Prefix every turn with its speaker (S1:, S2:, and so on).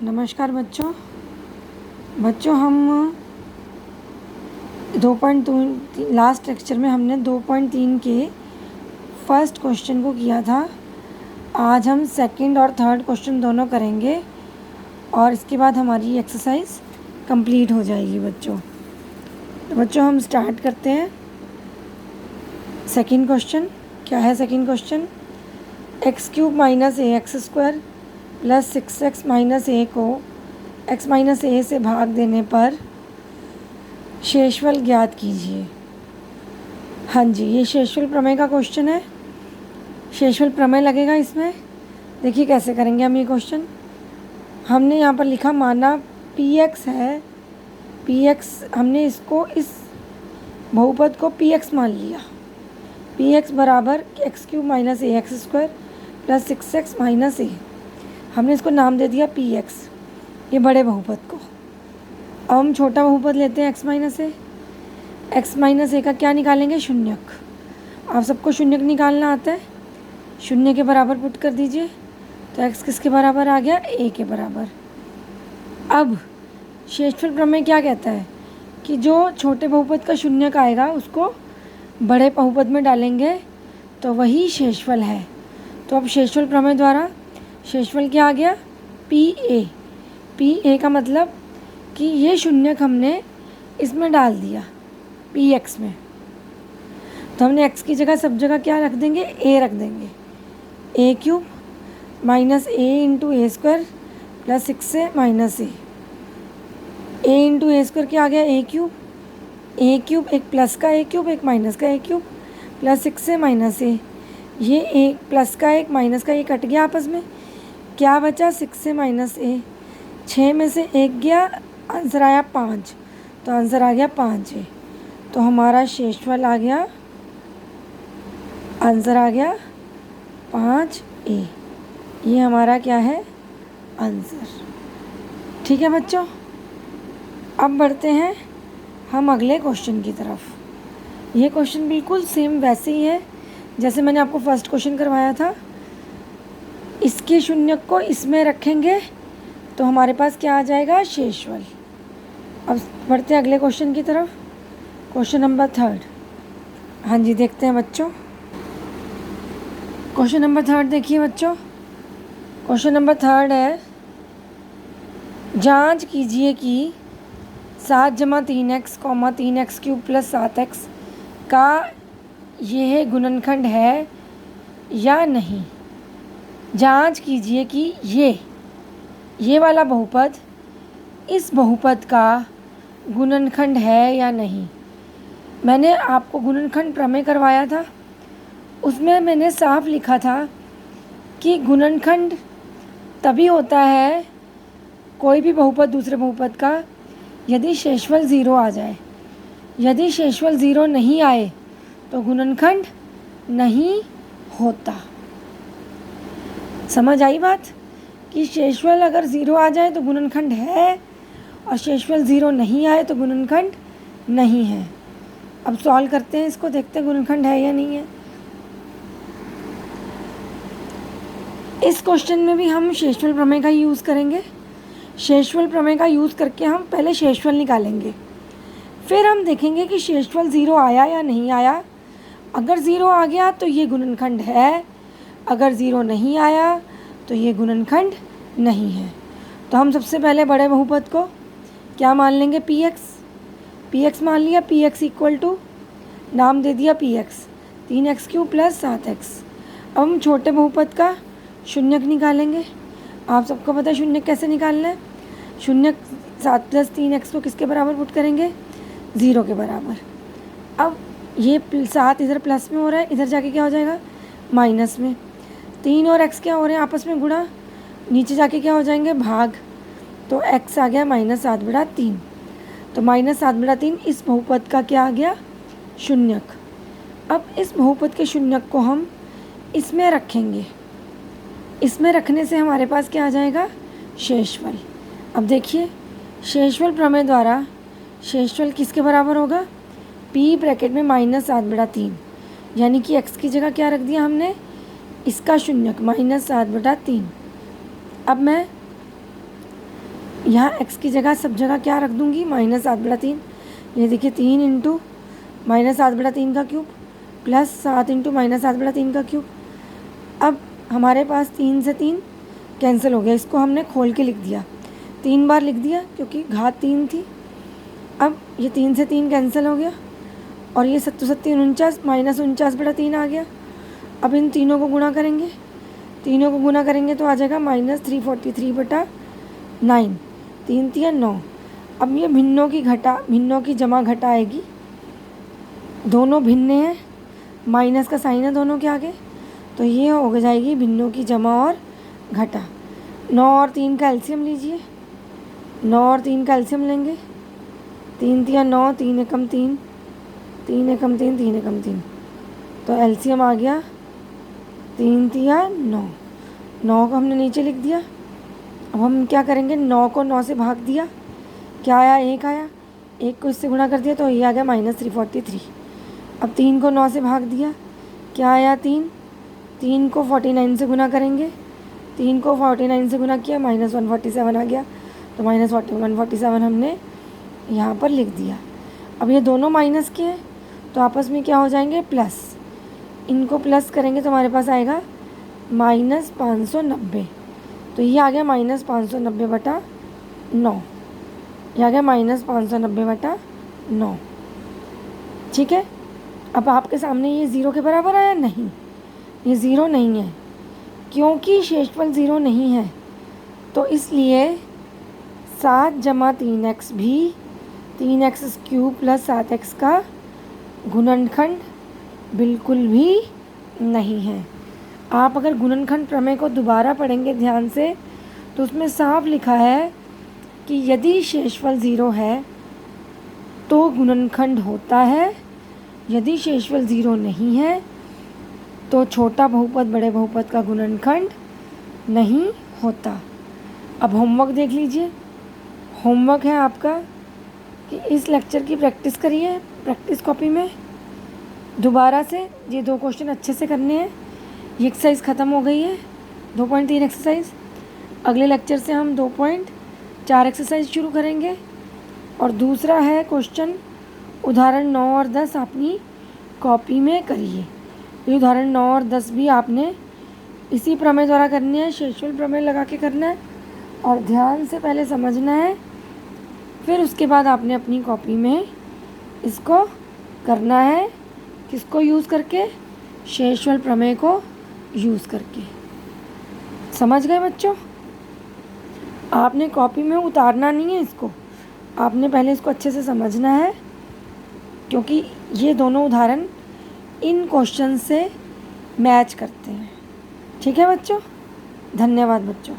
S1: नमस्कार बच्चों हम 2.2 लास्ट लेक्चर में हमने 2.3 के फर्स्ट क्वेश्चन को किया था। आज हम सेकंड और थर्ड क्वेश्चन दोनों करेंगे और इसके बाद हमारी एक्सरसाइज कंप्लीट हो जाएगी बच्चों। तो बच्चों हम स्टार्ट करते हैं। सेकंड क्वेश्चन क्या है? Second question x³ minus ax² plus 6x minus a को x माइनस a से भाग देने पर शेषफल ज्ञात कीजिए। हाँ जी, ये शेषफल प्रमेय का क्वेश्चन है। शेषफल प्रमेय लगेगा इसमें। देखिए कैसे करेंगे हम ये क्वेश्चन। हमने यहाँ पर लिखा, माना px है, px हमने इसको इस बहुपद को px मान लिया। px बराबर x³ minus ax² plus 6x minus a, हमने इसको नाम दे दिया px, ये बड़े बहुपद को। अब हम छोटा बहुपद लेते हैं x minus a। x minus a का क्या निकालेंगे? शून्यक। आप सबको शून्यक निकालना आता है। शून्य के बराबर पुट कर दीजिए तो x किसके बराबर आ गया? a के बराबर। अब शेषफल प्रमेय क्या कहता है कि जो छोटे बहुपद का शून्यक आएगा उसको बड़े बहुपद में डालेंगे तो वही शेषफल है। तो अब शेषफल प्रमेय द्वारा शेषफल क्या आ गया? pa का मतलब कि ये शून्यक हमने इसमें डाल दिया px में, तो हमने x की जगह सब जगह क्या रख देंगे? a रख देंगे। a³ minus a into a² plus 6a minus a। a into a² क्या आ गया? a³ एक प्लस का a³ एक माइनस का a³ plus 6a minus a। ये एक प्लस का एक माइनस का ये कट गया आपस में, क्या बचा? 6a minus a। 6 में से 1 गया, आंसर आया 5, तो आंसर आ गया 5a। तो हमारा शेषफल आ गया, आंसर आ गया 5a। ये हमारा क्या है? आंसर। ठीक है बच्चों, अब बढ़ते हैं हम अगले क्वेश्चन की तरफ। ये क्वेश्चन बिल्कुल सेम वैसे ही है जैसे मैंने आपको फर्स्ट क्वेश्चन करवाया था। इसके शून्यक को इसमें रखेंगे तो हमारे पास क्या आ जाएगा? शेषफल। अब बढ़ते हैं अगले क्वेश्चन की तरफ। Question number third. हाँ जी, देखते हैं बच्चों। क्वेश्चन नंबर थर्ड देखिए बच्चों। क्वेश्चन नंबर थर्ड है, जांच कीजिए कि 7 जमा 3x 3x³ प्लस 7x का यह गुणनखंड है या नहीं। जांच कीजिए कि ये वाला बहुपद इस बहुपद का गुणनखंड है या नहीं। मैंने आपको गुणनखंड प्रमेय करवाया था, उसमें मैंने साफ लिखा था कि गुणनखंड तभी होता है कोई भी बहुपद दूसरे बहुपद का यदि शेषफल 0 आ जाए। यदि शेषफल 0 नहीं आए तो गुणनखंड नहीं होता। समझ आई बात कि शेषफल अगर 0 आ जाए तो गुणनखंड है और शेषफल 0 नहीं आए तो गुणनखंड नहीं है। अब सॉल्व करते हैं इसको, देखते हैं गुणनखंड है या नहीं है। इस क्वेश्चन में भी हम शेषफल प्रमेय का यूज़ करेंगे। शेषफल प्रमेय का यूज़ करके हम पहले शेषफल निकालेंगे, फिर हम देखेंगे कि शेषफल 0 आया या नहीं आया। अगर 0 आ गया तो ये गुणनखंड है, अगर 0 नहीं आया तो ये गुणनखंड नहीं है। तो हम सबसे पहले बड़े बहुपद को क्या मान लेंगे? px मान लिया। px इक्वल टू नाम दे दिया px 3x³ प्लस 7x। अब हम छोटे बहुपद का शून्यक निकालेंगे। आप सबको पता है शून्यक कैसे निकालना है। शून्यक 7 प्लस 3x को किसके बराबर पुट करेंगे? 0 के बराबर। अब ये 7 इधर प्लस में हो रहा है, इधर जाके क्या हो जाएगा? माइनस में। 3 और x क्या हो रहे हैं? आपस में गुणा, नीचे जाके क्या हो जाएंगे? भाग। तो x आ गया -7/3। तो -7/3 इस बहुपद का क्या आ गया? शून्यक। अब इस बहुपद के शून्यक को हम इसमें रखेंगे। इसमें रखने से हमारे पास क्या आ जाएगा? शेषफल। अब देखिए, शेषफल प्रमेय द्वारा शेषफल किसके बराबर होगा? p ब्रैकेट में -7/3, यानी कि x की जगह क्या रख दिया हमने? इसका शून्यक -7/3। अब मैं यहाँ x की जगह सब जगह क्या रख दूँगी, -7/3। ये देखिए 3 इंटू -7/3 का क्यूब प्लस 7 इंटू -7/3 का क्यूब। अब हमारे पास 3 से 3 कैंसिल हो गया, इसको हमने खोल के लिख दिया, 3 बार लिख दिया क्योंकि घात 3 थी। अब ये 3 से 3 कैंसिल हो गया और ये 7 7 49 -49/3 आ गया। अब इन तीनों को गुणा करेंगे, तीनों को गुणा करेंगे तो आ जाएगा -343/9, 3 3 9। अब ये भिन्नों की जमा घटा आएगी, दोनों भिन्न हैं, माइनस का साइन है दोनों के आगे, तो ये हो जाएगी भिन्नों की जमा और घटा। 9 और 3 का एलसीएम लीजिए, 9 और 3 का एलसीएम लेंगे, 3 3 9, 3 एकम 3, 3 एकम 3, 3 एकम 3, तो एलसीएम आ गया 3 3 9। 9 को हमने नीचे लिख दिया। अब हम क्या करेंगे, 9 को 9 से भाग दिया, क्या आया, 1 आया, 1 को इससे गुणा कर दिया तो ये आ गया -343। अब 3 को 9 से भाग दिया, क्या आया, 3, 3 को 49 से गुणा करेंगे, 3 को 49 से गुणा किया, -147 आ गया, तो -147 हमने यहाँ पर लिख दिया। अब ये दोनों माइनस के हैं तो आपस में क्या हो जाएंगे, प्लस। इनको प्लस करेंगे तो हमारे पास आएगा -590, तो ये आ गया -590/9, ये आ गया -590/9। ठीक है। अब आपके सामने ये 0 के बराबर आया, नहीं, ये 0 नहीं है क्योंकि शेषफल 0 नहीं है, तो इसलिए 7 जमा 3x भी 3x³ प्लस 7x का गुणनखंड बिल्कुल भी नहीं है। आप अगर गुणनखंड प्रमेय को दोबारा पढ़ेंगे ध्यान से तो उसमें साफ लिखा है कि यदि शेषफल 0 है तो गुणनखंड होता है, यदि शेषफल 0 नहीं है तो छोटा बहुपद बड़े बहुपद का गुणनखंड नहीं होता। अब होमवर्क देख लीजिए, होमवर्क है आपका कि इस लेक्चर की प्रैक्टिस करिए, प्रैक्टिस कॉपी में दोबारा से ये 2 क्वेश्चन अच्छे से करने हैं। ये एक्सरसाइज ख़त्म हो गई है, 2.3 एक्सरसाइज। अगले लेक्चर से हम 2.4 एक्सरसाइज शुरू करेंगे और दूसरा है क्वेश्चन उदाहरण 9 और 10 अपनी कॉपी में करिए। ये उदाहरण 9 और 10 भी आपने इसी प्रमेय द्वारा करनी है, शेषफल प्रमेय लगा के करना है और ध्यान से पहले समझना है, फिर उसके बाद आपने अपनी कॉपी में इसको करना है। किसको यूज़ करके, शेषफल प्रमेय को यूज़ करके। समझ गए बच्चों? आपने कॉपी में उतारना नहीं है इसको, आपने पहले इसको अच्छे से समझना है क्योंकि ये दोनों उदाहरण इन क्वेश्चन से मैच करते हैं। ठीक है बच्चों, धन्यवाद बच्चों।